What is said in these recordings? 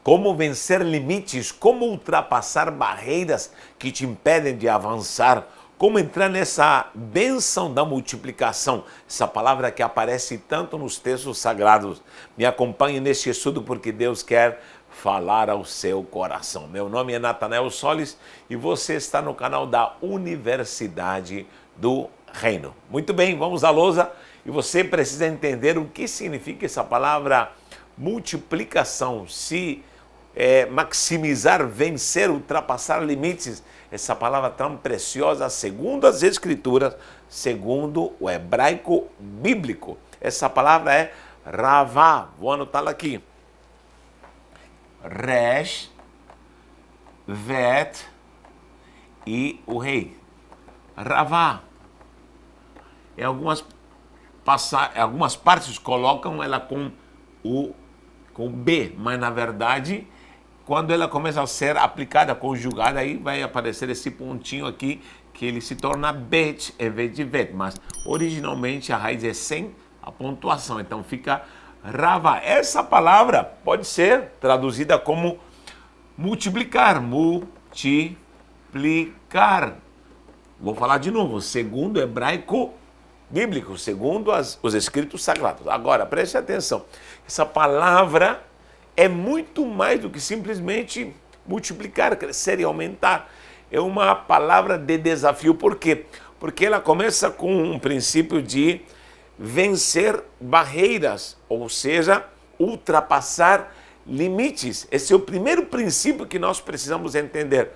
como vencer limites, como ultrapassar barreiras que te impedem de avançar, como entrar nessa bênção da multiplicação, essa palavra que aparece tanto nos textos sagrados. Me acompanhe neste estudo porque Deus quer falar ao seu coração. Meu nome é Natanael Solis e você está no canal da Universidade do Reino. Muito bem, vamos à lousa e você precisa entender o que significa essa palavra multiplicação, maximizar, vencer, ultrapassar limites, essa palavra tão preciosa, segundo as Escrituras, segundo o hebraico bíblico. Essa palavra é ravá, vou anotá-la aqui. Resh, vet e o rei. Ravá. Em algumas partes colocam ela com B, mas na verdade, quando ela começa a ser aplicada, conjugada, aí vai aparecer esse pontinho aqui, que ele se torna bet, em vez de vet, mas originalmente a raiz é sem a pontuação, então fica ravá. Essa palavra pode ser traduzida como multiplicar, multiplicar. Vou falar de novo, segundo o hebraico bíblico, segundo os escritos sagrados. Agora, preste atenção, essa palavra é muito mais do que simplesmente multiplicar, crescer e aumentar. É uma palavra de desafio. Por quê? Porque ela começa com um princípio de vencer barreiras, ou seja, ultrapassar limites. Esse é o primeiro princípio que nós precisamos entender.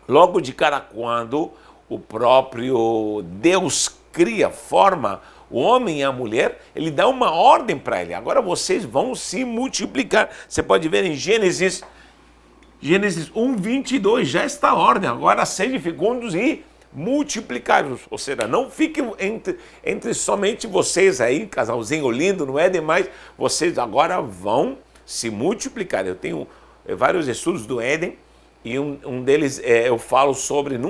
Logo de cara, quando o próprio Deus cria, forma o homem e a mulher, ele dá uma ordem para ele. Agora vocês vão se multiplicar. Você pode ver em Gênesis 1:22, já está a ordem. Agora sejam fecundos e multiplicai-vos. Ou seja, não fiquem entre somente vocês aí, casalzinho lindo, não é demais. Vocês agora vão se multiplicar. Eu tenho vários estudos do Éden, e num deles eu falo sobre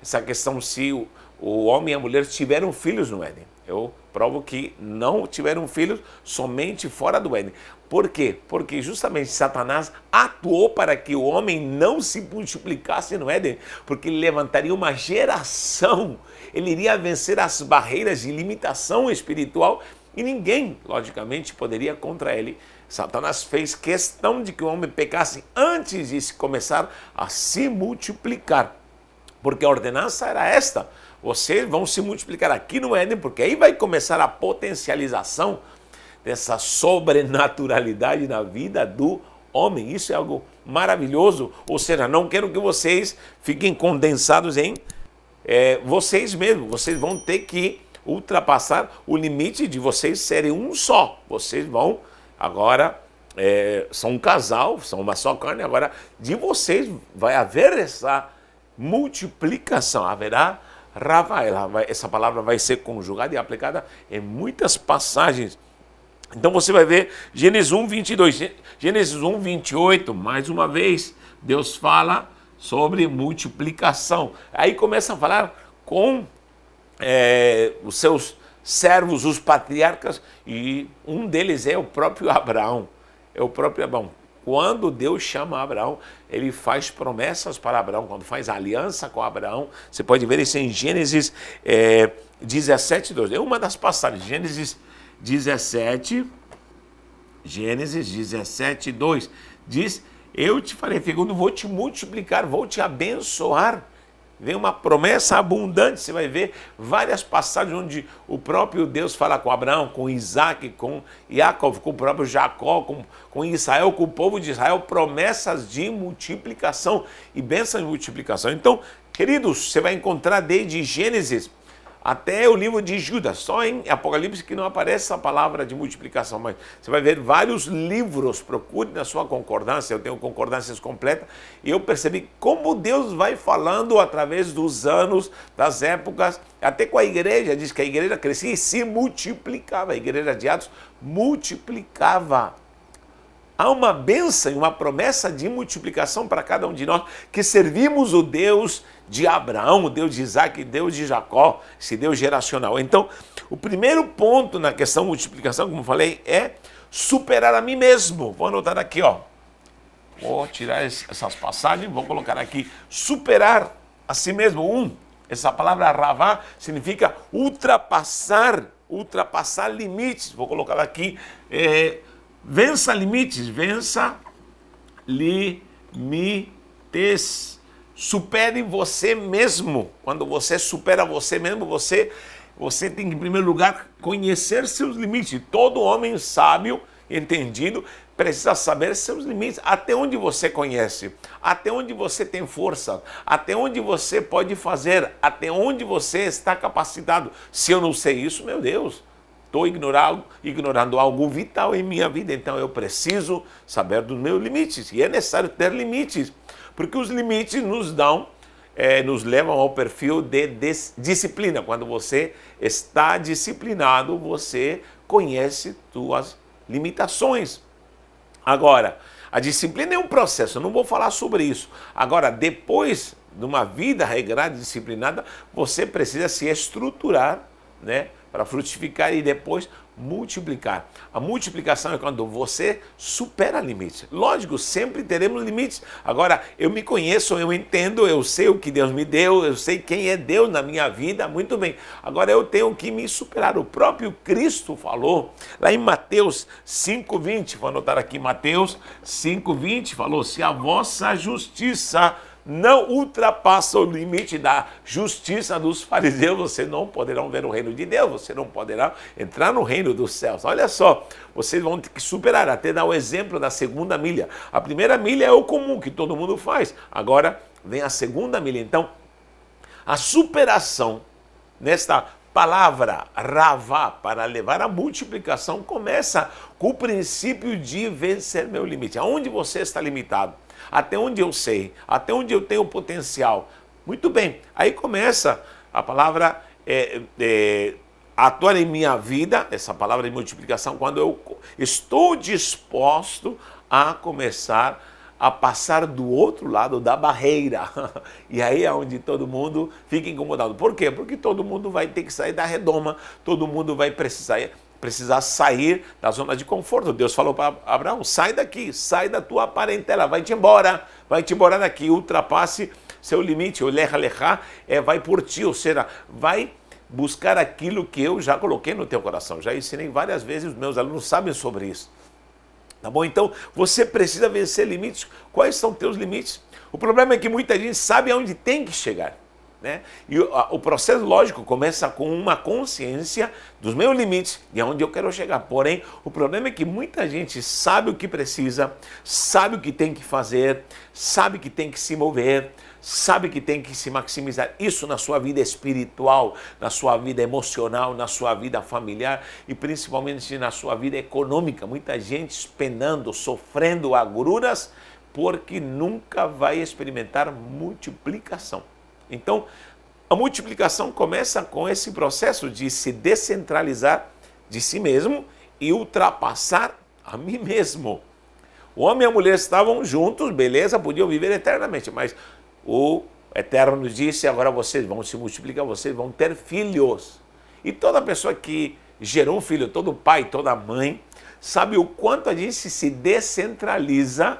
essa questão se o homem e a mulher tiveram filhos no Éden. Eu provo que não tiveram filhos somente fora do Éden. Por quê? Porque justamente Satanás atuou para que o homem não se multiplicasse no Éden, porque ele levantaria uma geração, ele iria vencer as barreiras de limitação espiritual e ninguém, logicamente, poderia contra ele. Satanás fez questão de que o homem pecasse antes de começar a se multiplicar, porque a ordenança era esta: vocês vão se multiplicar aqui no Éden, porque aí vai começar a potencialização dessa sobrenaturalidade na vida do homem. Isso é algo maravilhoso. Ou seja, não quero que vocês fiquem condensados em vocês mesmos. Vocês vão ter que ultrapassar o limite de vocês serem um só. Vocês vão agora, são um casal, são uma só carne. Agora, de vocês vai haver essa multiplicação, haverá ravá. Essa palavra vai ser conjugada e aplicada em muitas passagens. Então você vai ver Gênesis 1:22, Gênesis 1:28, mais uma vez, Deus fala sobre multiplicação. Aí começa a falar com os seus servos, os patriarcas, e um deles é o próprio Abraão. Quando Deus chama Abraão, ele faz promessas para Abraão, quando faz aliança com Abraão. Você pode ver isso em Gênesis 17:2. É uma das passagens, Gênesis 17:2. Diz: eu te farei fecundo, vou te multiplicar, vou te abençoar. Vem uma promessa abundante. Você vai ver várias passagens onde o próprio Deus fala com Abraão, com Isaac, com Jacó, com o próprio Jacó, com Israel, com o povo de Israel, promessas de multiplicação e bênçãos de multiplicação. Então, queridos, você vai encontrar desde Gênesis até o livro de Judas, só em Apocalipse que não aparece essa palavra de multiplicação, mas você vai ver vários livros. Procure na sua concordância, eu tenho concordâncias completas, e eu percebi como Deus vai falando através dos anos, das épocas, até com a igreja. Diz que a igreja crescia e se multiplicava, a igreja de Atos multiplicava. Há uma bênção e uma promessa de multiplicação para cada um de nós que servimos o Deus de Abraão, o Deus de Isaac, o Deus de Jacó, esse Deus geracional. Então, o primeiro ponto na questão multiplicação, como falei, é superar a mim mesmo. Vou anotar aqui, ó. Vou tirar essas passagens, vou colocar aqui, superar a si mesmo. Essa palavra ravá significa ultrapassar limites. Vou colocar aqui, vença limites, limites. Supere você mesmo. Quando você supera você mesmo, você tem que, em primeiro lugar, conhecer seus limites. Todo homem sábio, entendido, precisa saber seus limites, até onde você conhece, até onde você tem força, até onde você pode fazer, até onde você está capacitado. Se eu não sei isso, meu Deus, estou ignorando algo vital em minha vida. Então eu preciso saber dos meus limites, e é necessário ter limites, porque os limites nos levam ao perfil de disciplina. Quando você está disciplinado, você conhece suas limitações. Agora, a disciplina é um processo, eu não vou falar sobre isso. Agora, depois de uma vida regrada e disciplinada, você precisa se estruturar, né, para frutificar e depois multiplicar. A multiplicação é quando você supera limites. Lógico, sempre teremos limites. Agora, eu me conheço, eu entendo, eu sei o que Deus me deu, eu sei quem é Deus na minha vida, muito bem. Agora eu tenho que me superar. O próprio Cristo falou, lá em Mateus 5:20, vou anotar aqui, Mateus 5:20, falou, se a vossa justiça não ultrapassa o limite da justiça dos fariseus, vocês não poderão ver o reino de Deus, você não poderá entrar no reino dos céus. Olha só, vocês vão ter que superar, até dar o exemplo da segunda milha. A primeira milha é o comum, que todo mundo faz. Agora vem a segunda milha. Então, a superação nesta palavra ravá, para levar à multiplicação, começa com o princípio de vencer meu limite. Aonde você está limitado? Até onde eu sei, até onde eu tenho potencial. Muito bem, aí começa a palavra atuar em minha vida, essa palavra de multiplicação, quando eu estou disposto a começar a passar do outro lado da barreira. E aí é onde todo mundo fica incomodado. Por quê? Porque todo mundo vai ter que sair da redoma, todo mundo vai precisar sair da zona de conforto. Deus falou para Abraão, sai daqui, sai da tua parentela, vai-te embora daqui, ultrapasse seu limite. O lecha vai por ti, ou seja, vai buscar aquilo que eu já coloquei no teu coração. Já ensinei várias vezes, os meus alunos sabem sobre isso. Tá bom? Então, você precisa vencer limites. Quais são teus limites? O problema é que muita gente sabe aonde tem que chegar, né? E o processo lógico começa com uma consciência dos meus limites e aonde eu quero chegar. Porém, o problema é que muita gente sabe o que precisa, sabe o que tem que fazer, sabe que tem que se mover, sabe que tem que se maximizar. Isso na sua vida espiritual, na sua vida emocional, na sua vida familiar e principalmente na sua vida econômica. Muita gente penando, sofrendo agruras porque nunca vai experimentar multiplicação. Então, a multiplicação começa com esse processo de se descentralizar de si mesmo e ultrapassar a mim mesmo. O homem e a mulher estavam juntos, beleza, podiam viver eternamente, mas o Eterno disse, agora vocês vão se multiplicar, vocês vão ter filhos. E toda pessoa que gerou um filho, todo pai, toda mãe, sabe o quanto a gente se descentraliza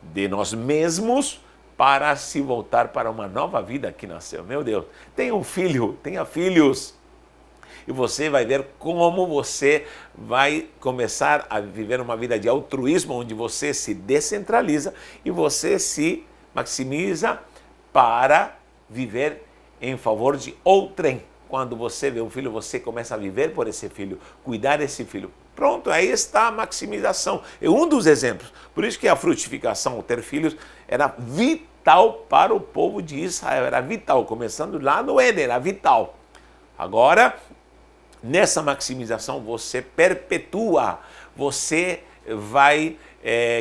de nós mesmos para se voltar para uma nova vida que nasceu. Meu Deus, tenha um filho, tenha filhos. E você vai ver como você vai começar a viver uma vida de altruísmo, onde você se descentraliza e você se maximiza para viver em favor de outrem. Quando você vê um filho, você começa a viver por esse filho, cuidar desse filho. Pronto, aí está a maximização. É um dos exemplos. Por isso que a frutificação, o ter filhos, era vital para o povo de Israel. Era vital, começando lá no Éden, era vital. Agora, nessa maximização, você perpetua, você vai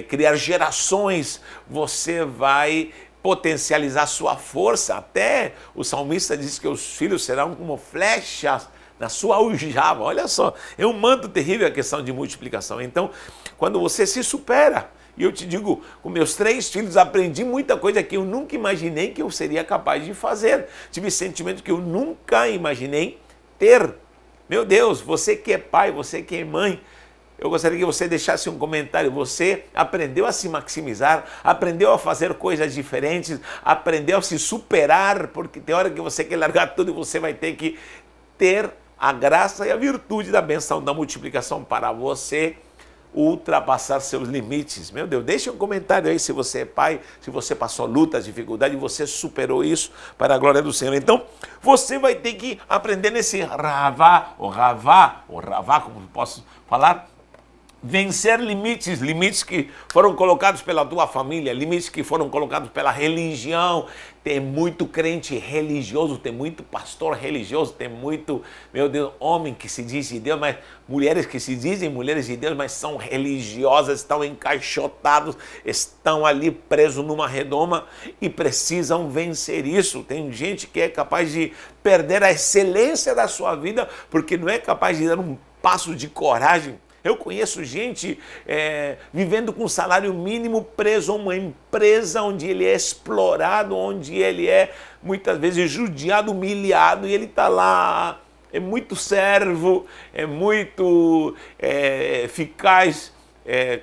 criar gerações, você vai potencializar sua força. Até o salmista diz que os filhos serão como flechas na sua aljava. Olha só, é um manto terrível a questão de multiplicação. Então, quando você se supera, e eu te digo, com meus 3 filhos aprendi muita coisa que eu nunca imaginei que eu seria capaz de fazer. Tive sentimento que eu nunca imaginei ter. Meu Deus, você que é pai, você que é mãe, Eu gostaria que você deixasse um comentário. Você aprendeu a se maximizar, aprendeu a fazer coisas diferentes, aprendeu a se superar, porque tem hora que você quer largar tudo e você vai ter que ter a graça e a virtude da benção da multiplicação para você ultrapassar seus limites. Meu Deus, deixe um comentário aí se você é pai, se você passou lutas, dificuldades, você superou isso para a glória do Senhor. Então, você vai ter que aprender nesse ravá, como posso falar, vencer limites, limites que foram colocados pela tua família, limites que foram colocados pela religião. Tem muito crente religioso, tem muito pastor religioso, tem muito, meu Deus, homem que se diz de Deus, mas mulheres que se dizem mulheres de Deus, mas são religiosas, estão encaixotados, estão ali presos numa redoma e precisam vencer isso. Tem gente que é capaz de perder a excelência da sua vida porque não é capaz de dar um passo de coragem. Eu conheço gente vivendo com salário mínimo, preso a uma empresa onde ele é explorado, onde ele é muitas vezes judiado, humilhado, e ele está lá, é muito servo, é muito eficaz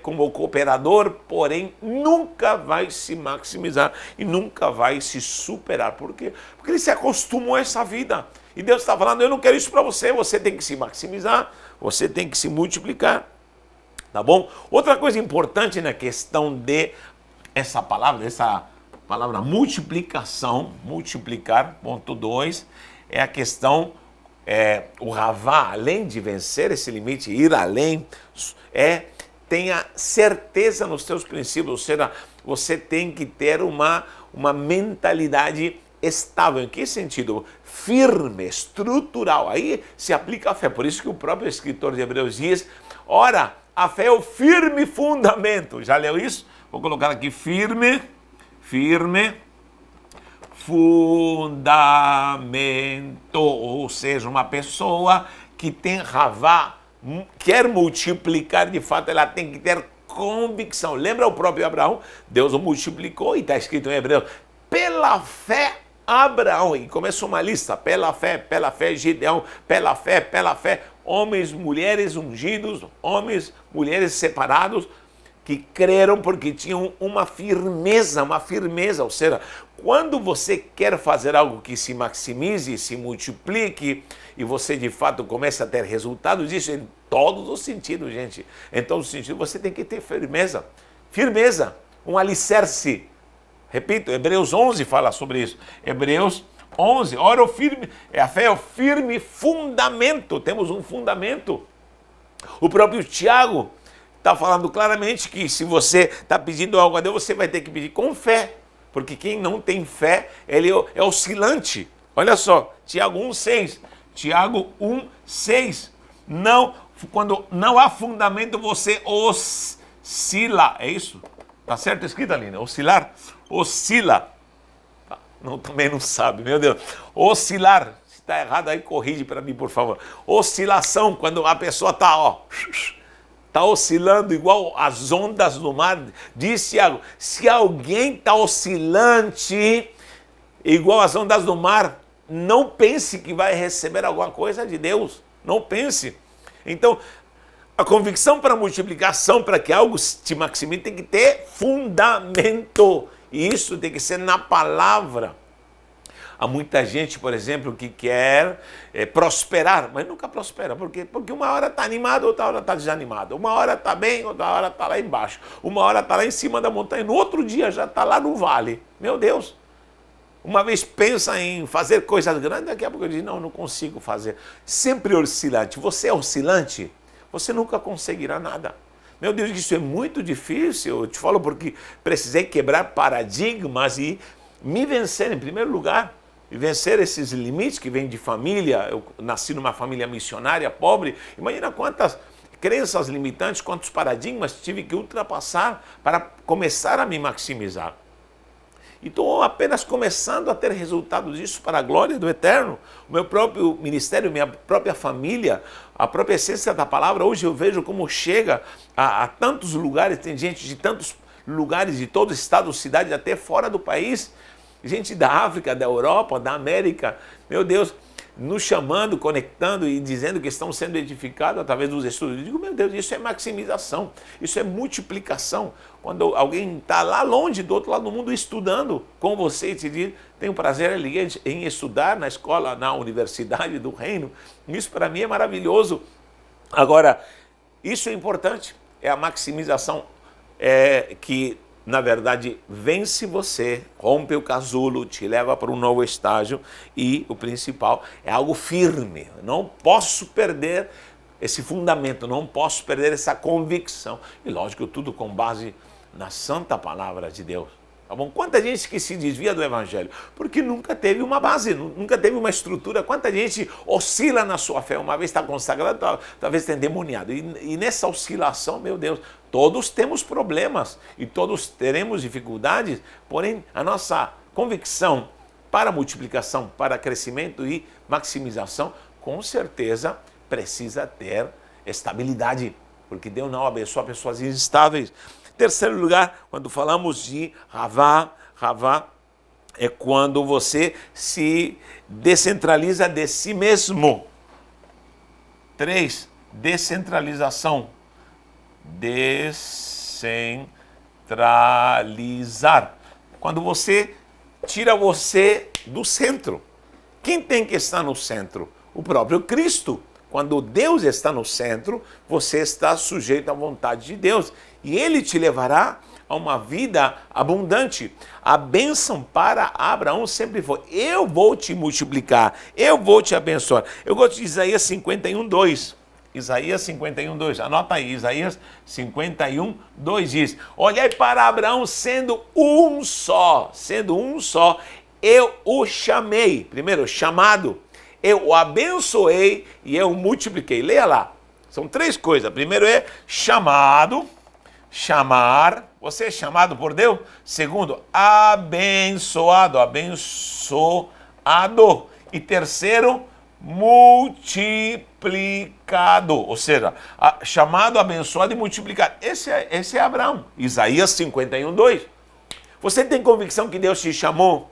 como cooperador, porém nunca vai se maximizar e nunca vai se superar. Por quê? Porque ele se acostumou a essa vida. E Deus está falando, eu não quero isso para você, você tem que se maximizar, você tem que se multiplicar, tá bom? Outra coisa importante na questão de essa palavra multiplicação, multiplicar, ponto 2, é a questão, o ravá, além de vencer esse limite, ir além, tenha certeza nos seus princípios, ou seja, você tem que ter uma mentalidade estável. Em que sentido? Firme, estrutural. Aí se aplica a fé. Por isso que o próprio escritor de Hebreus diz, ora, a fé é o firme fundamento. Já leu isso? Vou colocar aqui firme fundamento. Ou seja, uma pessoa que tem ravá, quer multiplicar de fato, ela tem que ter convicção. Lembra o próprio Abraão? Deus o multiplicou e está escrito em Hebreus, pela fé Abraão, e começou uma lista, pela fé Gideão, pela fé, homens, mulheres ungidos, homens, mulheres separados, que creram porque tinham uma firmeza, ou seja, quando você quer fazer algo que se maximize, se multiplique, e você de fato começa a ter resultados disso em todos os sentidos, gente, em todos os sentidos você tem que ter firmeza, um alicerce. Repito, Hebreus 11 fala sobre isso. Hebreus 11, ora a fé é o firme fundamento. Temos um fundamento. O próprio Tiago está falando claramente que se você está pedindo algo a Deus, você vai ter que pedir com fé. Porque quem não tem fé, ele é oscilante. Olha só, Tiago 1,6. Tiago 1,6. Quando não há fundamento, você oscila. É isso? Tá certo escrito ali, né? Oscila. Não, também não sabe, meu Deus. Oscilar. Se está errado aí, corrige para mim, por favor. Oscilação, quando a pessoa está oscilando igual as ondas do mar. Diz Tiago, se alguém está oscilante igual as ondas do mar, não pense que vai receber alguma coisa de Deus. Não pense. Então, a convicção para a multiplicação, para que algo te maximize, tem que ter fundamento. E isso tem que ser na palavra. Há muita gente, por exemplo, que quer prosperar, mas nunca prospera. Por quê? Porque uma hora está animado, outra hora está desanimado. Uma hora está bem, outra hora está lá embaixo. Uma hora está lá em cima da montanha, no outro dia já está lá no vale. Meu Deus! Uma vez pensa em fazer coisas grandes, daqui a pouco diz, não consigo fazer. Sempre oscilante. Você é oscilante? Você nunca conseguirá nada. Meu Deus, isso é muito difícil. Eu te falo porque precisei quebrar paradigmas e me vencer em primeiro lugar. E vencer esses limites que vêm de família. Eu nasci numa família missionária, pobre. Imagina quantas crenças limitantes, quantos paradigmas tive que ultrapassar para começar a me maximizar. E estou apenas começando a ter resultados disso para a glória do Eterno. O meu próprio ministério, minha própria família, a própria essência da palavra. Hoje eu vejo como chega a tantos lugares, tem gente de tantos lugares, de todo estado, cidade, até fora do país. Gente da África, da Europa, da América. Meu Deus, nos chamando, conectando e dizendo que estão sendo edificados através dos estudos. Eu digo, meu Deus, isso é maximização, isso é multiplicação. Quando alguém está lá longe, do outro lado do mundo, estudando com você e te diz, tenho prazer em estudar na escola, na universidade do reino, isso para mim é maravilhoso. Agora, isso é importante, é a maximização que, na verdade, vence você, rompe o casulo, te leva para um novo estágio e o principal é algo firme. Não posso perder esse fundamento, não posso perder essa convicção. E lógico, tudo com base na santa palavra de Deus. Tá bom? Quanta gente que se desvia do evangelho porque nunca teve uma base, nunca teve uma estrutura. Quanta gente oscila na sua fé, uma vez está consagrado, talvez está endemoniado. E nessa oscilação, meu Deus, todos temos problemas e todos teremos dificuldades, porém a nossa convicção para multiplicação, para crescimento e maximização, com certeza precisa ter estabilidade, porque Deus não abençoa pessoas instáveis. Terceiro lugar, quando falamos de Ravá é quando você se descentraliza de si mesmo. 3, descentralização. Descentralizar. Quando você tira você do centro. Quem tem que estar no centro? O próprio Cristo. Quando Deus está no centro, você está sujeito à vontade de Deus. E Ele te levará a uma vida abundante. A bênção para Abraão sempre foi, eu vou te multiplicar, eu vou te abençoar. Eu gosto de Isaías 51:2. Isaías 51:2, anota aí, Isaías 51:2 diz, olhai para Abraão sendo um só, eu o chamei, primeiro, chamado, eu o abençoei e eu o multipliquei. Leia lá, são 3 coisas. Primeiro é chamado, chamar, você é chamado por Deus. Segundo, abençoado. E terceiro, multiplicado. Ou seja, chamado, abençoado e multiplicado. Esse é Abraão. Isaías 51:2. Você tem convicção que Deus te chamou?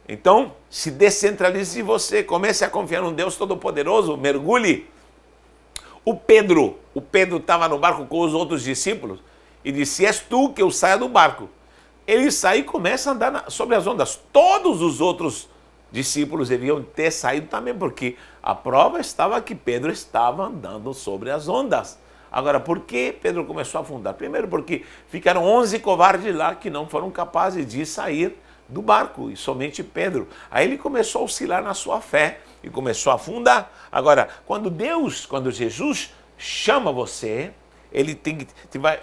Então, se descentralize de você, comece a confiar num Deus Todo-Poderoso, mergulhe. O Pedro estava no barco com os outros discípulos e disse, és tu que eu saia do barco. Ele sai e começa a andar sobre as ondas. Todos os outros discípulos deviam ter saído também, porque a prova estava que Pedro estava andando sobre as ondas. Agora, por que Pedro começou a afundar? Primeiro porque ficaram 11 covardes lá que não foram capazes de sair do barco, e somente Pedro. Aí ele começou a oscilar na sua fé e começou a afundar. Agora, quando Jesus chama você, Ele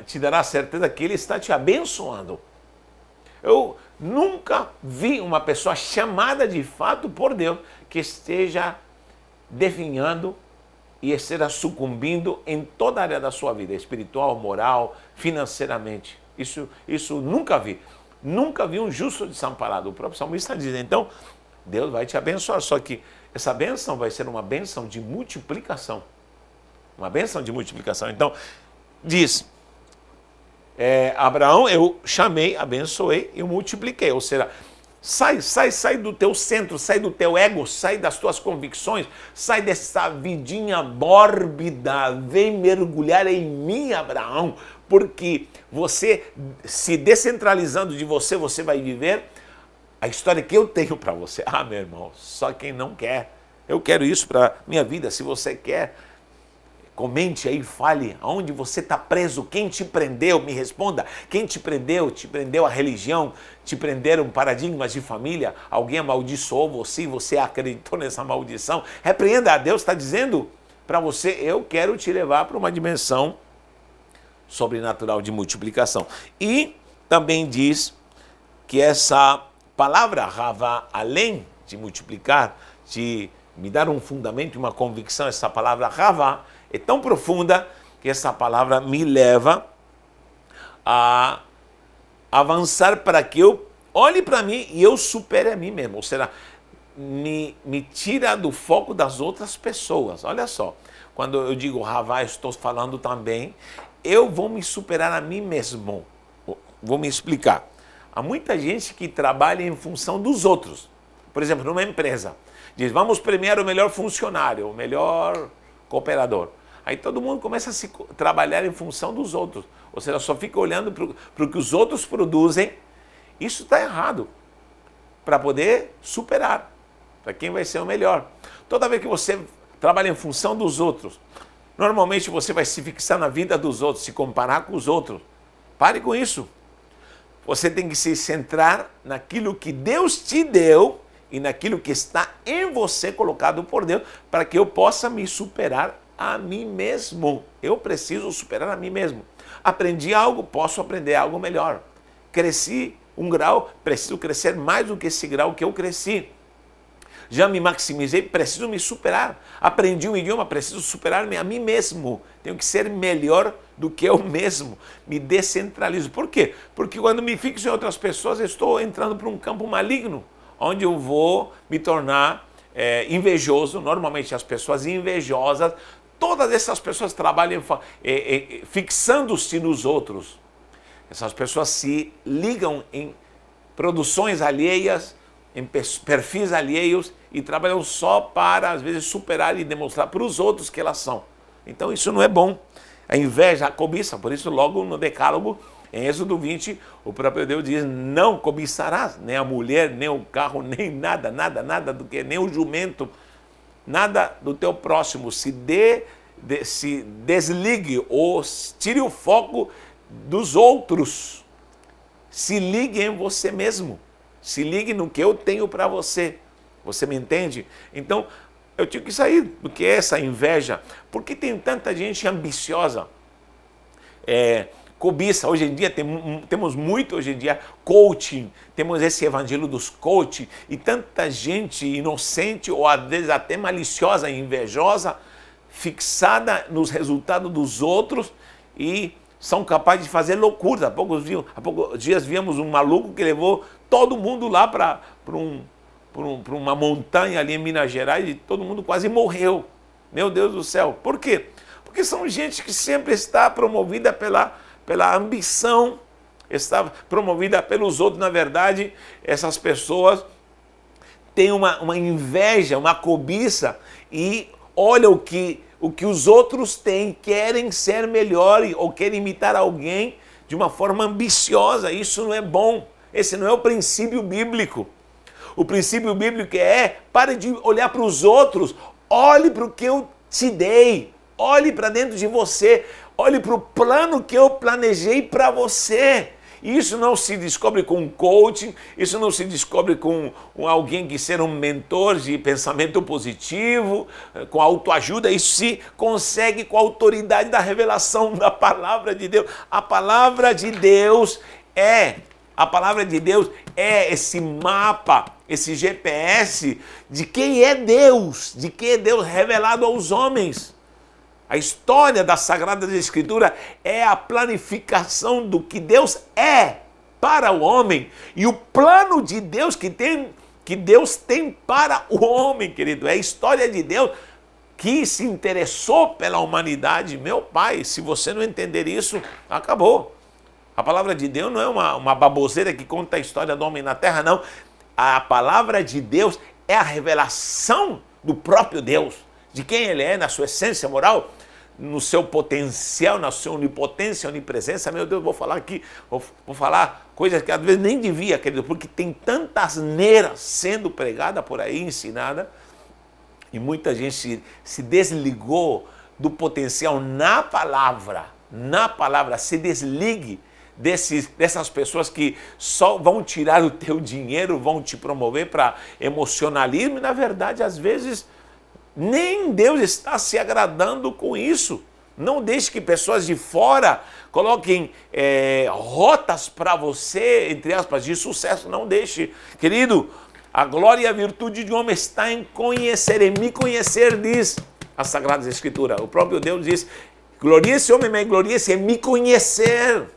te dará a certeza que Ele está te abençoando. Eu nunca vi uma pessoa chamada de fato por Deus que esteja definhando e esteja sucumbindo em toda a área da sua vida, espiritual, moral, financeiramente. Isso nunca vi. Nunca vi um justo desamparado. O próprio salmista diz, então, Deus vai te abençoar, só que essa bênção vai ser uma bênção de multiplicação. Uma bênção de multiplicação. Então, diz, Abraão, eu chamei, abençoei e multipliquei. Ou seja, sai do teu centro, sai do teu ego, sai das tuas convicções, sai dessa vidinha mórbida, vem mergulhar em mim, Abraão, porque você, se descentralizando de você, você vai viver a história que eu tenho para você. Ah, meu irmão, só quem não quer. Eu quero isso para minha vida. Se você quer, comente aí, fale aonde você está preso, quem te prendeu, me responda. Quem te prendeu a religião, te prenderam paradigmas de família, alguém amaldiçoou você, você acreditou nessa maldição. Repreenda, Deus está dizendo para você, eu quero te levar para uma dimensão sobrenatural de multiplicação. E também diz que essa palavra Ravá, além de multiplicar, de me dar um fundamento, uma convicção, essa palavra Ravá é tão profunda que essa palavra me leva a avançar para que eu olhe para mim e eu supere a mim mesmo. Ou seja, me tira do foco das outras pessoas. Olha só, quando eu digo Ravá, estou falando também, eu vou me superar a mim mesmo. Vou me explicar. Há muita gente que trabalha em função dos outros. Por exemplo, numa empresa, diz, vamos premiar o melhor funcionário, o melhor cooperador. Aí todo mundo começa a se trabalhar em função dos outros. Ou seja, só fica olhando para o que os outros produzem. Isso está errado. Para poder superar. Para quem vai ser o melhor. Toda vez que você trabalha em função dos outros, normalmente você vai se fixar na vida dos outros, se comparar com os outros. Pare com isso. Você tem que se centrar naquilo que Deus te deu e naquilo que está em você colocado por Deus, para que eu possa me superar a mim mesmo. Eu preciso superar a mim mesmo. Aprendi algo, posso aprender algo melhor. Cresci um grau, preciso crescer mais do que esse grau que eu cresci. Já me maximizei, preciso me superar. Aprendi um idioma, preciso superar-me a mim mesmo. Tenho que ser melhor do que eu mesmo. Me descentralizo. Por quê? Porque quando me fixo em outras pessoas, eu estou entrando para um campo maligno, onde eu vou me tornar invejoso. Normalmente as pessoas invejosas, todas essas pessoas trabalham fixando-se nos outros. Essas pessoas se ligam em produções alheias, em perfis alheios e trabalham só para, às vezes, superar e demonstrar para os outros que elas são. Então isso não é bom. A inveja, a cobiça, por isso logo no Decálogo, em Êxodo 20, o próprio Deus diz, não cobiçarás nem a mulher, nem o carro, nem nada, nada do que, nem o jumento, nada do teu próximo. Se desligue ou tire o foco dos outros. Se ligue em você mesmo. Se ligue no que eu tenho para você. Você me entende? Então, eu tive que sair do que é essa inveja. Por que tem tanta gente ambiciosa? Cobiça. Hoje em dia, temos muito hoje em dia coaching. Temos esse evangelho dos coaching. E tanta gente inocente ou às vezes até maliciosa e invejosa, fixada nos resultados dos outros e são capazes de fazer loucuras. Há poucos dias víamos um maluco que levou todo mundo lá para uma montanha ali em Minas Gerais e todo mundo quase morreu. Meu Deus do céu. Por quê? Porque são gente que sempre está promovida pela ambição, está promovida pelos outros. Na verdade, essas pessoas têm uma inveja, uma cobiça e olham o que os outros têm, querem ser melhor ou querem imitar alguém de uma forma ambiciosa. Isso não é bom. Esse não é o princípio bíblico. O princípio bíblico pare de olhar para os outros, olhe para o que eu te dei, olhe para dentro de você, olhe para o plano que eu planejei para você. Isso não se descobre com coaching, isso não se descobre com alguém que ser um mentor de pensamento positivo, com autoajuda, isso se consegue com a autoridade da revelação da palavra de Deus. A palavra de Deus é esse mapa, esse GPS de quem é Deus revelado aos homens. A história da Sagrada Escritura é a planificação do que Deus é para o homem e o plano de Deus que Deus tem para o homem, querido. É a história de Deus que se interessou pela humanidade. Meu pai, se você não entender isso, acabou. A palavra de Deus não é uma baboseira que conta a história do homem na terra, não. A palavra de Deus é a revelação do próprio Deus, de quem ele é, na sua essência moral, no seu potencial, na sua onipotência, onipresença. Meu Deus, vou falar aqui, vou falar coisas que às vezes nem devia, querido, porque tem tanta asneira sendo pregada por aí, ensinada, e muita gente se desligou do potencial na palavra. Se desligue dessas pessoas que só vão tirar o teu dinheiro, vão te promover para emocionalismo, e na verdade, às vezes, nem Deus está se agradando com isso. Não deixe que pessoas de fora coloquem rotas para você, entre aspas, de sucesso. Não deixe. Querido, a glória e a virtude de um homem está em conhecer, em me conhecer, diz a Sagrada Escritura. O próprio Deus diz, glorie-se homem, mas glorie-se em me conhecer.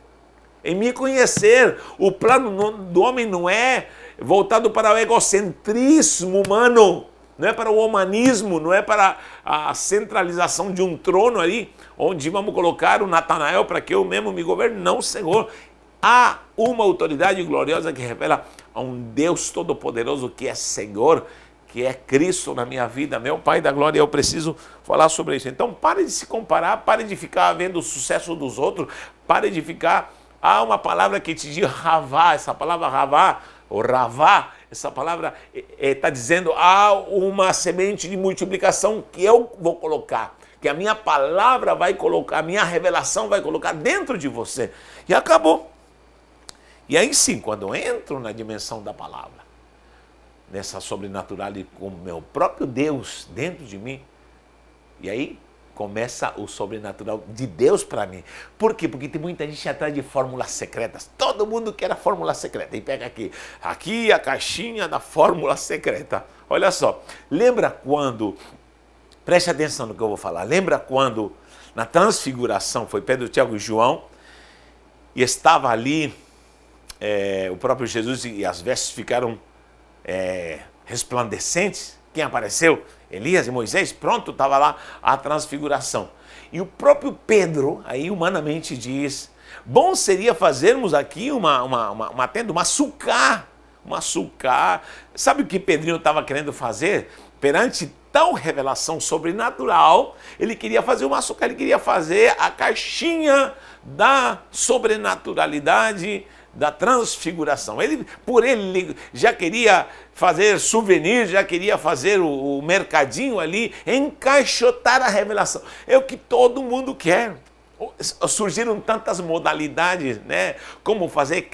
Em me conhecer. O plano do homem não é voltado para o egocentrismo humano, não é para o humanismo, não é para a centralização de um trono ali, onde vamos colocar o Natanael para que eu mesmo me governe. Não, Senhor. Há uma autoridade gloriosa que revela a um Deus Todo-Poderoso que é Senhor, que é Cristo na minha vida, meu Pai da glória, eu preciso falar sobre isso. Então pare de se comparar, pare de ficar vendo o sucesso dos outros, pare de ficar... Há uma palavra que te diz ravá, essa palavra ravá, ou ravá, essa palavra está dizendo, há uma semente de multiplicação que eu vou colocar, que a minha palavra vai colocar, a minha revelação vai colocar dentro de você. E acabou. E aí sim, quando eu entro na dimensão da palavra, nessa sobrenatural com o meu próprio Deus dentro de mim, e aí começa o sobrenatural de Deus para mim. Por quê? Porque tem muita gente atrás de fórmulas secretas. Todo mundo quer a fórmula secreta. E pega aqui a caixinha da fórmula secreta. Olha só, lembra quando, preste atenção no que eu vou falar, lembra quando na transfiguração foi Pedro, Tiago e João, e estava ali o próprio Jesus e as vestes ficaram resplandecentes? Quem apareceu? Elias e Moisés, pronto, estava lá a transfiguração. E o próprio Pedro, aí humanamente diz, bom seria fazermos aqui uma tenda, uma sucá. Sabe o que Pedrinho estava querendo fazer? Perante tal revelação sobrenatural, ele queria fazer uma sucá, ele queria fazer a caixinha da sobrenaturalidade, da transfiguração. Por ele já queria fazer souvenir, já queria fazer o mercadinho ali, encaixotar a revelação. É o que todo mundo quer. Surgiram tantas modalidades, né? Como fazer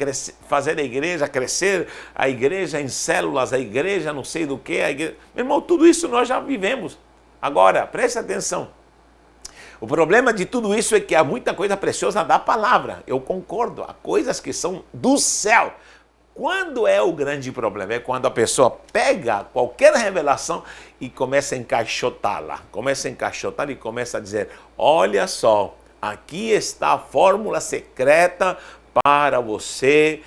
a igreja crescer, a igreja em células, a igreja não sei do que, a igreja... Meu irmão, tudo isso nós já vivemos. Agora, preste atenção. O problema de tudo isso é que há muita coisa preciosa da palavra. Eu concordo, há coisas que são do céu. Quando é o grande problema? É quando a pessoa pega qualquer revelação e começa a encaixotá-la. Começa a encaixotar e começa a dizer, olha só, aqui está a fórmula secreta para você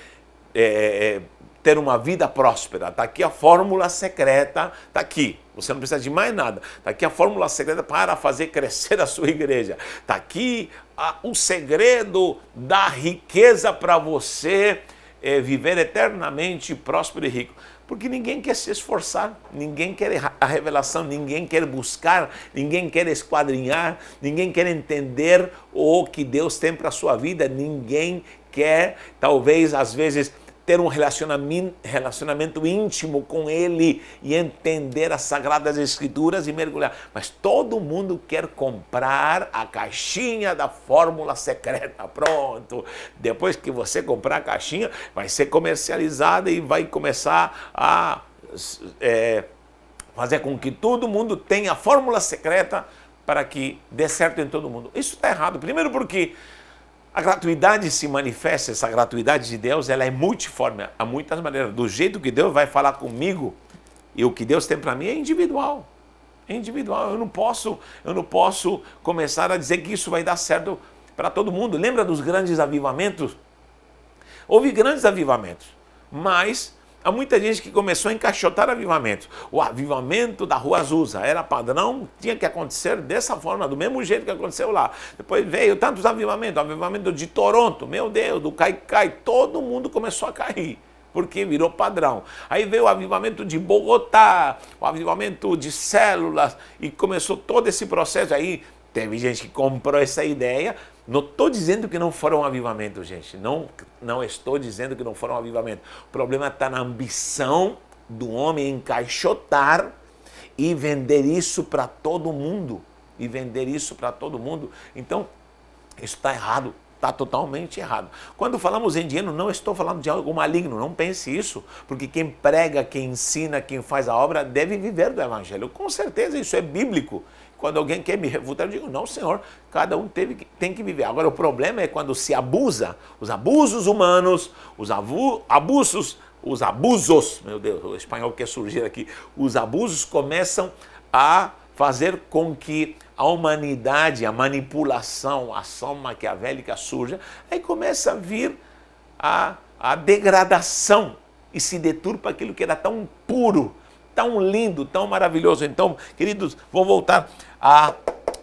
ter uma vida próspera. Está aqui a fórmula secreta, está aqui. Você não precisa de mais nada. Está aqui a fórmula secreta para fazer crescer a sua igreja. Está aqui o segredo da riqueza para você viver eternamente próspero e rico. Porque ninguém quer se esforçar, ninguém quer a revelação, ninguém quer buscar, ninguém quer esquadrinhar, ninguém quer entender o que Deus tem para a sua vida, ninguém quer, talvez, às vezes, ter um relacionamento íntimo com Ele e entender as Sagradas Escrituras e mergulhar. Mas todo mundo quer comprar a caixinha da fórmula secreta. Pronto. Depois que você comprar a caixinha, vai ser comercializada e vai começar a fazer com que todo mundo tenha a fórmula secreta para que dê certo em todo mundo. Isso está errado. Primeiro porque a gratuidade se manifesta, essa gratuidade de Deus, ela é multiforme, há muitas maneiras. Do jeito que Deus vai falar comigo, e o que Deus tem para mim é individual. É individual, eu não posso começar a dizer que isso vai dar certo para todo mundo. Lembra dos grandes avivamentos? Houve grandes avivamentos, mas há muita gente que começou a encaixotar avivamentos. O avivamento da Rua Azusa era padrão, tinha que acontecer dessa forma, do mesmo jeito que aconteceu lá. Depois veio tantos avivamentos, o avivamento de Toronto, meu Deus, do Caicai, todo mundo começou a cair, porque virou padrão. Aí veio o avivamento de Bogotá, o avivamento de células, e começou todo esse processo. Aí teve gente que comprou essa ideia. Não estou dizendo que não foram avivamentos, gente. Não estou dizendo que não foram avivamentos. O problema está na ambição do homem encaixotar e vender isso para todo mundo. Então, isso está errado. Está totalmente errado. Quando falamos em dinheiro, não estou falando de algo maligno. Não pense isso. Porque quem prega, quem ensina, quem faz a obra, deve viver do evangelho. Com certeza isso é bíblico. Quando alguém quer me refutar, eu digo, não, senhor, cada um tem que viver. Agora, o problema é quando se abusa, os abusos humanos, os abusos, meu Deus, o espanhol quer surgir aqui, os abusos começam a fazer com que a humanidade, a manipulação, a ação maquiavélica surja, aí começa a vir a degradação e se deturpa aquilo que era tão puro, tão lindo, tão maravilhoso. Então, queridos, vou voltar à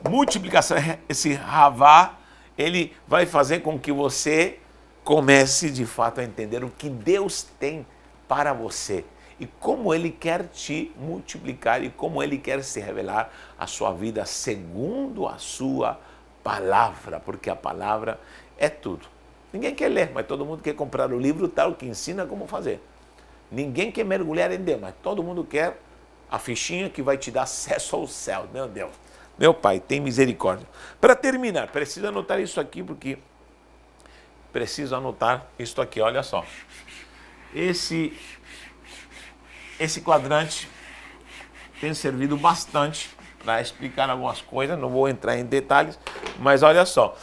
multiplicação. Esse ravá, ele vai fazer com que você comece de fato a entender o que Deus tem para você. E como Ele quer te multiplicar e como Ele quer se revelar a sua vida segundo a sua palavra, porque a palavra é tudo. Ninguém quer ler, mas todo mundo quer comprar o livro tal que ensina como fazer. Ninguém quer mergulhar em Deus, mas todo mundo quer a fichinha que vai te dar acesso ao céu. Meu Deus, meu Pai, tem misericórdia. Para terminar, preciso anotar isso aqui, porque preciso anotar isso aqui, olha só. Esse quadrante tem servido bastante para explicar algumas coisas, não vou entrar em detalhes, mas olha só.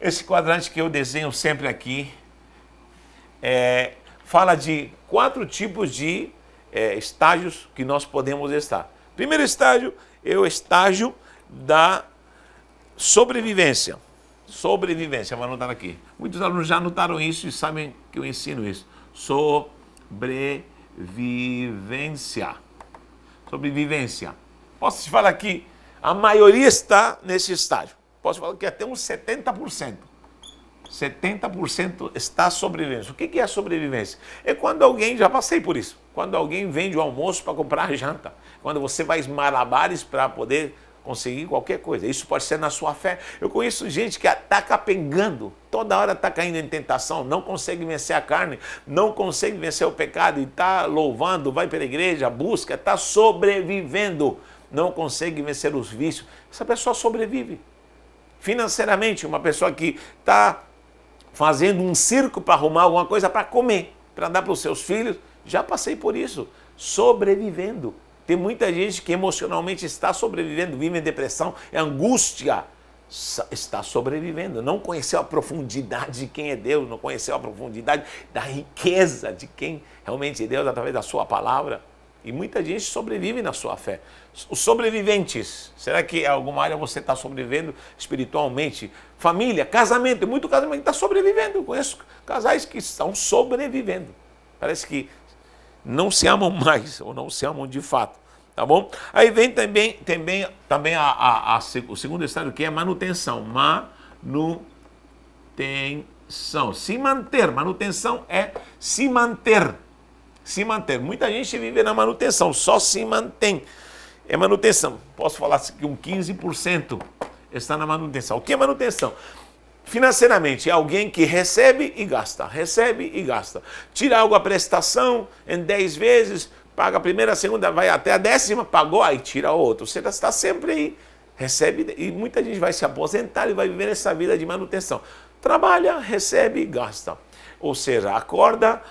Esse quadrante que eu desenho sempre aqui fala de 4 tipos de estágios que nós podemos estar. Primeiro estágio é o estágio da sobrevivência. Sobrevivência, vou anotar aqui. Muitos alunos já anotaram isso e sabem que eu ensino isso. Sobrevivência. Sobrevivência. Posso te falar que a maioria está nesse estágio. Posso falar que até uns 70%. 70% está sobrevivência. O que é a sobrevivência? É quando alguém, já passei por isso, quando alguém vende o almoço para comprar janta. Quando você faz malabares para poder conseguir qualquer coisa. Isso pode ser na sua fé. Eu conheço gente que está capengando, toda hora está caindo em tentação, não consegue vencer a carne, não consegue vencer o pecado e está louvando, vai para a igreja, busca, está sobrevivendo, não consegue vencer os vícios. Essa pessoa sobrevive. Financeiramente, uma pessoa que está fazendo um circo para arrumar alguma coisa para comer, para dar para os seus filhos, já passei por isso, sobrevivendo. Tem muita gente que emocionalmente está sobrevivendo, vive em depressão, é angústia, está sobrevivendo. Não conheceu a profundidade de quem é Deus, não conheceu a profundidade da riqueza de quem realmente é Deus através da sua palavra. E muita gente sobrevive na sua fé. Os sobreviventes, será que em alguma área você está sobrevivendo espiritualmente? Família, casamento, muito casamento está sobrevivendo. Eu conheço casais que estão sobrevivendo. Parece que não se amam mais, ou não se amam de fato, tá bom? Aí vem também o segundo estágio, que é manutenção. Manutenção. Se manter. Manutenção é se manter. Se manter. Muita gente vive na manutenção, só se mantém. É manutenção. Posso falar que um 15% está na manutenção. O que é manutenção? Financeiramente, é alguém que recebe e gasta, tira algo a prestação em 10 vezes, paga a primeira, a segunda, vai até a 10ª, pagou, aí tira outro. Você está sempre aí, recebe, e muita gente vai se aposentar e vai viver essa vida de manutenção. Trabalha, recebe e gasta. Ou seja, acorda,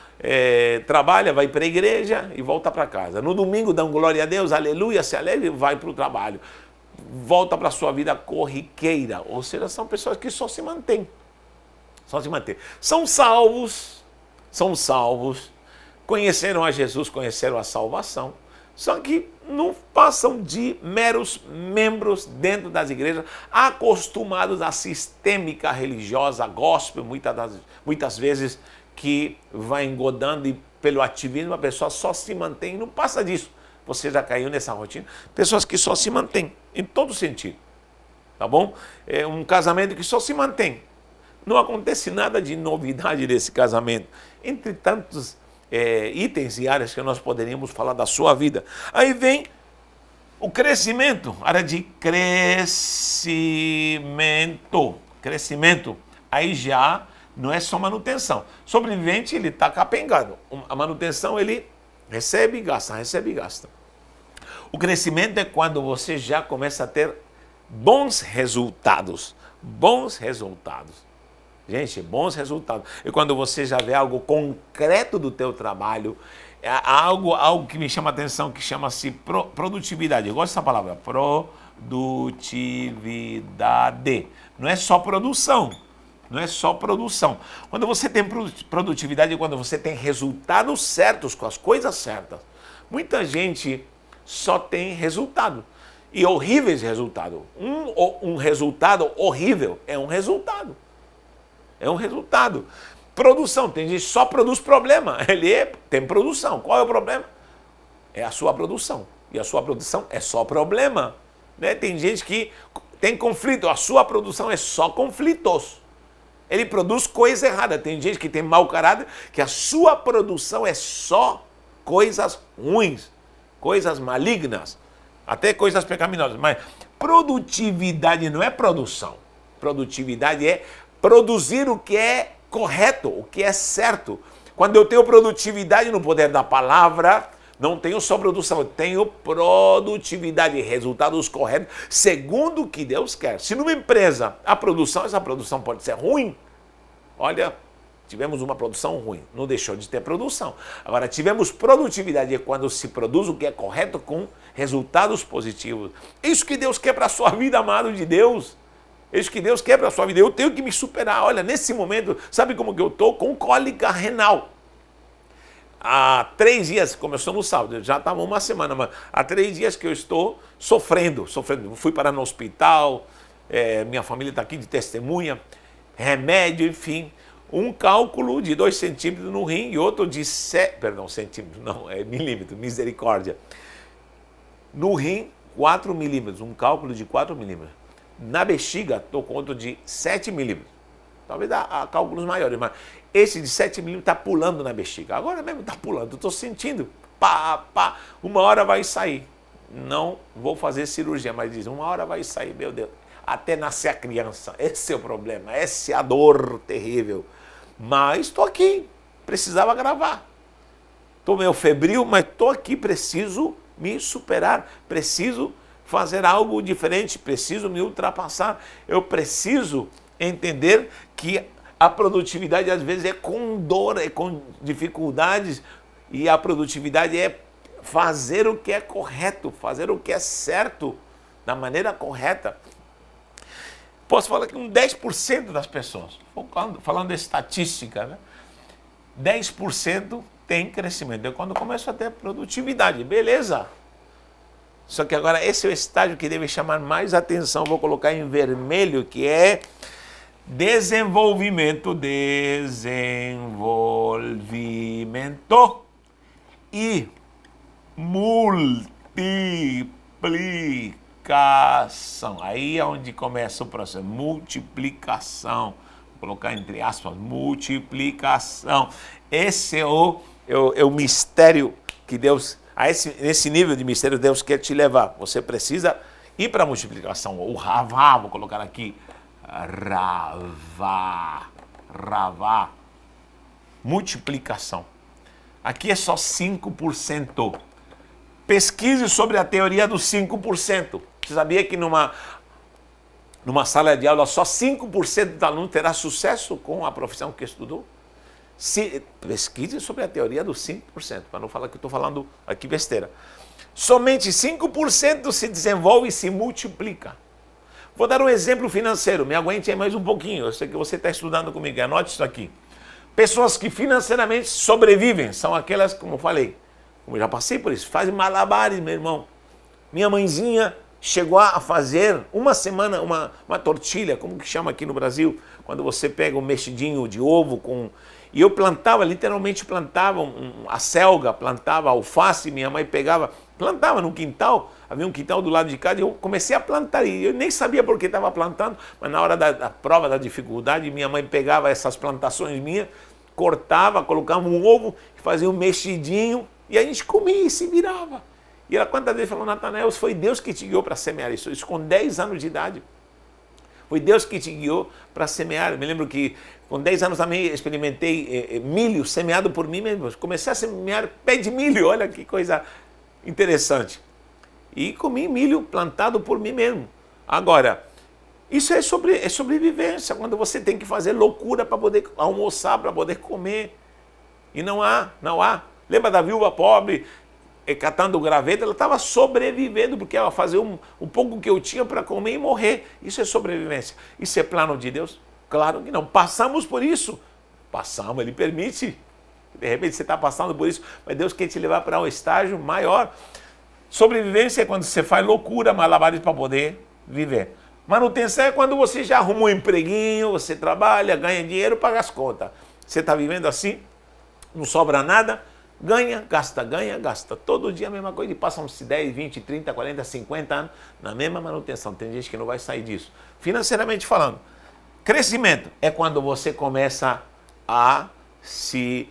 trabalha, vai para a igreja e volta para casa. No domingo dá um glória a Deus, aleluia, se alegra e vai para o trabalho. Volta para a sua vida corriqueira, ou seja, são pessoas que só se mantêm, são salvos, conheceram a Jesus, conheceram a salvação, só que não passam de meros membros dentro das igrejas, acostumados à sistêmica religiosa, gospel, muitas vezes, que vai engodando e pelo ativismo a pessoa só se mantém, não passa disso. Você já caiu nessa rotina? Pessoas que só se mantêm, em todo sentido. Tá bom? É um casamento que só se mantém. Não acontece nada de novidade nesse casamento. Entre tantos itens e áreas que nós poderíamos falar da sua vida. Aí vem o crescimento, área de crescimento. Crescimento. Aí já não é só manutenção. Sobrevivente, ele está capengando. A manutenção, ele recebe e gasta, O crescimento é quando você já começa a ter bons resultados. Gente, bons resultados. E quando você já vê algo concreto do teu trabalho, algo que me chama a atenção, que chama-se produtividade. Eu gosto dessa palavra, produtividade. Não é só produção. Quando você tem produtividade é quando você tem resultados certos, com as coisas certas. Muita gente só tem resultado. E horríveis resultados. Um resultado horrível é um resultado. Produção. Tem gente que só produz problema. Tem produção. Qual é o problema? É a sua produção. E a sua produção é só problema. Né? Tem gente que tem conflito. A sua produção é só conflitos. Ele produz coisa errada. Tem gente que tem mau caráter, que a sua produção é só coisas ruins, coisas malignas, até coisas pecaminosas. Mas produtividade não é produção. Produtividade é produzir o que é correto, o que é certo. Quando eu tenho produtividade no poder da palavra, não tenho só produção, eu tenho produtividade, resultados corretos, segundo o que Deus quer. Se numa empresa a produção, essa produção pode ser ruim, olha, tivemos uma produção ruim, não deixou de ter produção. Agora, tivemos produtividade, é quando se produz o que é correto com resultados positivos. É isso que Deus quer para a sua vida, amado de Deus. É isso que Deus quer para a sua vida. Eu tenho que me superar. Olha, nesse momento, sabe como que eu estou? Com cólica renal. Há 3 dias, começou no sábado, já estava uma semana, mas há 3 dias que eu estou sofrendo. Fui parar no hospital, minha família está aqui de testemunha, remédio, enfim. Um cálculo de 2 centímetros no rim e outro de centímetros, não, é milímetro, misericórdia. No rim, 4 milímetros, um cálculo de 4 milímetros. Na bexiga, estou com outro de 7 milímetros. Talvez há cálculos maiores, mas esse de 7 milímetros está pulando na bexiga. Agora mesmo está pulando, estou sentindo. Pá, uma hora vai sair. Não vou fazer cirurgia, mas diz, uma hora vai sair, meu Deus. Até nascer a criança. Esse é o problema, essa é a dor terrível. Mas estou aqui, precisava gravar. Estou meio febril, mas estou aqui, preciso me superar, preciso fazer algo diferente, preciso me ultrapassar. Eu preciso entender que a produtividade às vezes é com dor, é com dificuldades, e a produtividade é fazer o que é correto, fazer o que é certo, da maneira correta. Posso falar que 10% das pessoas, falando de estatística, né? 10% tem crescimento. É quando começa a ter produtividade, beleza. Só que agora esse é o estágio que deve chamar mais atenção, vou colocar em vermelho, que é desenvolvimento e multiplicação. Aí é onde começa o processo, multiplicação. Vou colocar entre aspas, multiplicação. Esse é o mistério que Deus, nesse nível de mistério Deus quer te levar. Você precisa ir para a multiplicação. O Ravá, vou colocar aqui, Ravá, multiplicação. Aqui é só 5%. Pesquise sobre a teoria dos 5%. Você sabia que numa sala de aula só 5% do aluno terá sucesso com a profissão que estudou? Pesquise sobre a teoria dos 5%, para não falar que eu estou falando aqui besteira. Somente 5% se desenvolve e se multiplica. Vou dar um exemplo financeiro, me aguente aí mais um pouquinho, eu sei que você está estudando comigo, anote isso aqui. Pessoas que financeiramente sobrevivem são aquelas, como eu falei, como eu já passei por isso, fazem malabares, meu irmão. Minha mãezinha chegou a fazer uma semana uma tortilha, como que chama aqui no Brasil, quando você pega um mexidinho de ovo com... E eu plantava, literalmente plantava a selga, plantava alface, minha mãe plantava no quintal, havia um quintal do lado de casa, e eu comecei a plantar, e eu nem sabia por que estava plantando, mas na hora da prova, da dificuldade, minha mãe pegava essas plantações minhas, cortava, colocava um ovo, fazia um mexidinho, e a gente comia e se virava. E ela quantas vezes falou, Natanael, foi Deus que te guiou para semear isso com 10 anos de idade. Foi Deus que te guiou para semear. Eu me lembro que com 10 anos também experimentei milho semeado por mim mesmo. Comecei a semear pé de milho, olha que coisa interessante. E comi milho plantado por mim mesmo. Agora, isso é sobrevivência, quando você tem que fazer loucura para poder almoçar, para poder comer. E não há. Lembra da viúva pobre catando graveto? Ela estava sobrevivendo, porque ela fazia um pouco que eu tinha para comer e morrer. Isso é sobrevivência. Isso é plano de Deus? Claro que não. Passamos por isso. Passamos, Ele permite. De repente você está passando por isso, mas Deus quer te levar para um estágio maior. Sobrevivência é quando você faz loucura, malabares para poder viver. Manutenção é quando você já arruma um empreguinho, você trabalha, ganha dinheiro, paga as contas. Você está vivendo assim, não sobra nada, ganha, gasta. Todo dia a mesma coisa e passam-se 10, 20, 30, 40, 50 anos na mesma manutenção. Tem gente que não vai sair disso. Financeiramente falando, Crescimento é quando você começa a se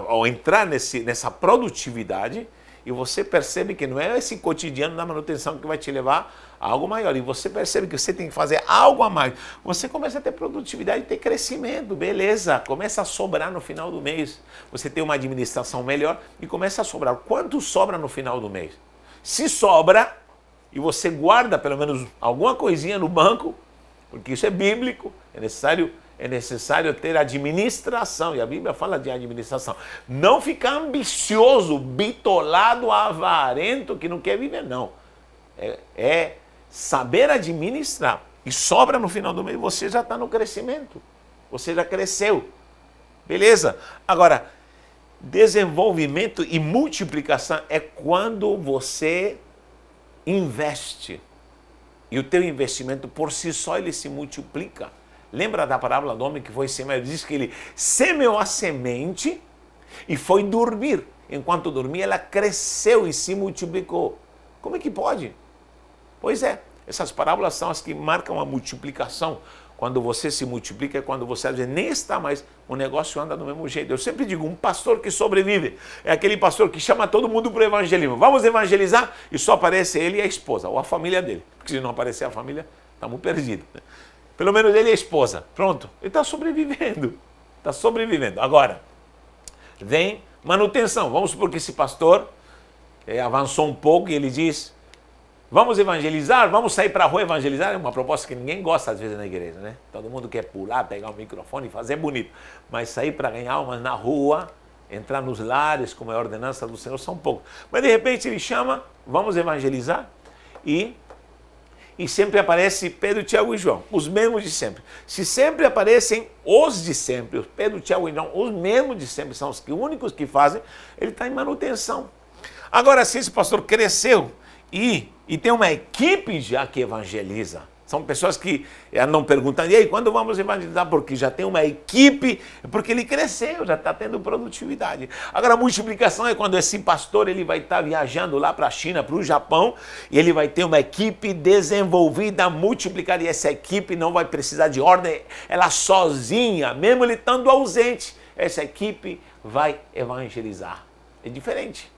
ao entrar nessa produtividade e você percebe que não é esse cotidiano da manutenção que vai te levar a algo maior. E você percebe que você tem que fazer algo a mais. Você começa a ter produtividade, ter crescimento, beleza. Começa a sobrar no final do mês. Você tem uma administração melhor e começa a sobrar. Quanto sobra no final do mês? Se sobra e você guarda pelo menos alguma coisinha no banco, porque isso é bíblico, é necessário ter administração, e a Bíblia fala de administração. Não ficar ambicioso, bitolado, avarento, que não quer viver, não. É saber administrar. E sobra no final do mês, você já está no crescimento. Você já cresceu. Beleza? Agora, desenvolvimento e multiplicação é quando você investe. E o teu investimento, por si só, ele se multiplica. Lembra da parábola do homem que foi semear? Ele diz que ele semeou a semente e foi dormir. Enquanto dormia, ela cresceu e se multiplicou. Como é que pode? Pois é, essas parábolas são as que marcam a multiplicação. Quando você se multiplica é quando você às vezes nem está mais, o negócio anda do mesmo jeito. Eu sempre digo, um pastor que sobrevive é aquele pastor que chama todo mundo para o evangelismo. Vamos evangelizar? E só aparece ele e a esposa, ou a família dele. Porque se não aparecer a família, estamos perdidos. Pelo menos ele e a esposa. Pronto, ele está sobrevivendo. Está sobrevivendo. Agora, vem manutenção. Vamos supor que esse pastor avançou um pouco e ele diz, vamos evangelizar, vamos sair para a rua evangelizar. É uma proposta que ninguém gosta às vezes na igreja, né? Todo mundo quer pular, pegar o microfone e fazer bonito. Mas sair para ganhar almas na rua, entrar nos lares, como é a ordenança do Senhor, são poucos. Mas de repente ele chama, vamos evangelizar, e sempre aparece Pedro, Tiago e João, os mesmos de sempre. Se sempre aparecem os de sempre, Pedro, Tiago e João, os mesmos de sempre, são os únicos que fazem, ele está em manutenção. Agora, se esse pastor cresceu e tem uma equipe já que evangeliza, são pessoas que andam perguntando, e aí, quando vamos evangelizar? Porque já tem uma equipe, porque ele cresceu, já está tendo produtividade. Agora, a multiplicação é quando esse pastor ele vai estar viajando lá para a China, para o Japão, e ele vai ter uma equipe desenvolvida, multiplicada, e essa equipe não vai precisar de ordem, ela sozinha, mesmo ele estando ausente, essa equipe vai evangelizar. É diferente.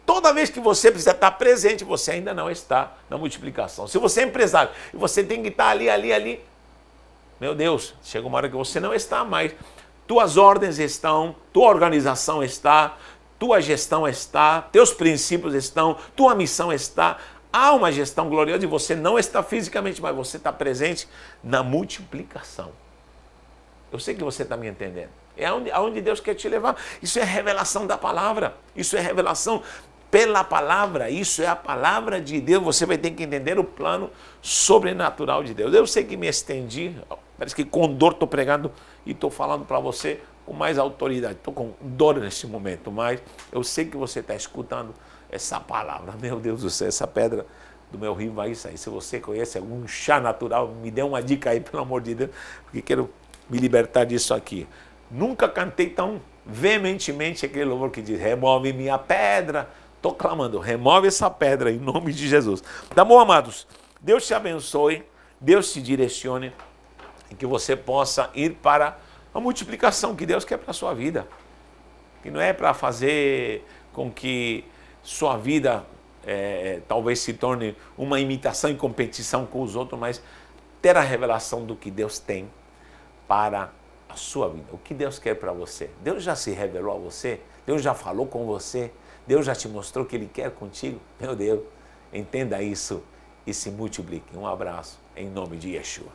Toda vez que você precisa estar presente, você ainda não está na multiplicação. Se você é empresário e você tem que estar ali, meu Deus, chega uma hora que você não está mais. Tuas ordens estão, tua organização está, tua gestão está, teus princípios estão, tua missão está. Há uma gestão gloriosa e você não está fisicamente, mas você está presente na multiplicação. Eu sei que você está me entendendo. É aonde Deus quer te levar. Isso é revelação da palavra. Isso é revelação pela palavra. Isso é a palavra de Deus. Você vai ter que entender o plano sobrenatural de Deus. Eu sei que me estendi. Parece que com dor estou pregando e estou falando para você com mais autoridade. Estou com dor nesse momento, mas eu sei que você está escutando essa palavra. Meu Deus do céu, essa pedra do meu rio vai sair. Se você conhece algum chá natural, me dê uma dica aí, pelo amor de Deus, porque quero me libertar disso aqui. Nunca cantei tão veementemente aquele louvor que diz, remove minha pedra. Estou clamando, remove essa pedra em nome de Jesus. Tá bom, amados? Deus te abençoe, Deus te direcione e que você possa ir para a multiplicação que Deus quer para a sua vida. Que não é para fazer com que sua vida talvez se torne uma imitação e competição com os outros, mas ter a revelação do que Deus tem para a sua vida. O que Deus quer para você? Deus já se revelou a você? Deus já falou com você? Deus já te mostrou o que Ele quer contigo? Meu Deus, entenda isso e se multiplique. Um abraço em nome de Yeshua.